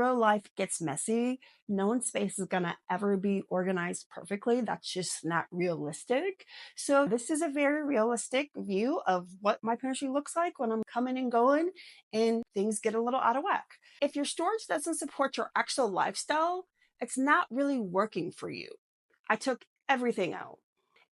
Real life gets messy. No one's space is gonna ever be organized perfectly. That's just not realistic. So this is a very realistic view of what my pantry looks like when I'm coming and going and things get a little out of whack. If your storage doesn't support your actual lifestyle, it's not really working for you. I took everything out.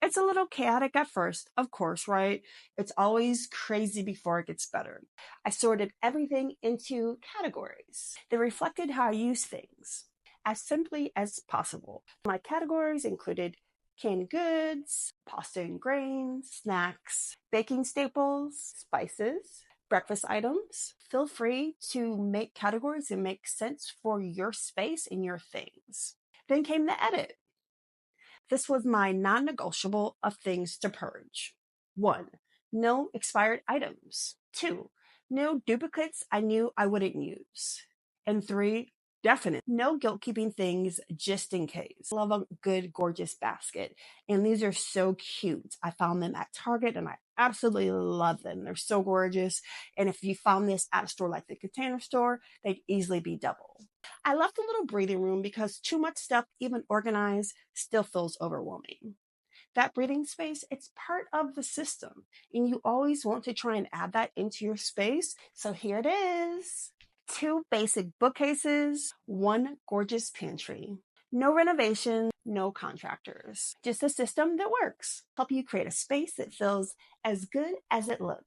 It's a little chaotic at first, of course, right? It's always crazy before it gets better. I sorted everything into categories that reflected how I use things as simply as possible. My categories included canned goods, pasta and grains, snacks, baking staples, spices, breakfast items. Feel free to make categories that make sense for your space and your things. Then came the edit. This was my non-negotiable of things to purge. 1. No expired items. 2. No duplicates I knew I wouldn't use. And 3. Definite. No guilt keeping things just in case. I love a good, gorgeous basket. And these are so cute. I found them at Target and I absolutely love them. They're so gorgeous. And if you found this at a store like the Container Store, they'd easily be double. I left a little breathing room because too much stuff, even organized, still feels overwhelming. That breathing space, it's part of the system, and you always want to try and add that into your space. So here it is. 2 basic bookcases, 1 gorgeous pantry. No renovation, no contractors. Just a system that works. Help you create a space that feels as good as it looks.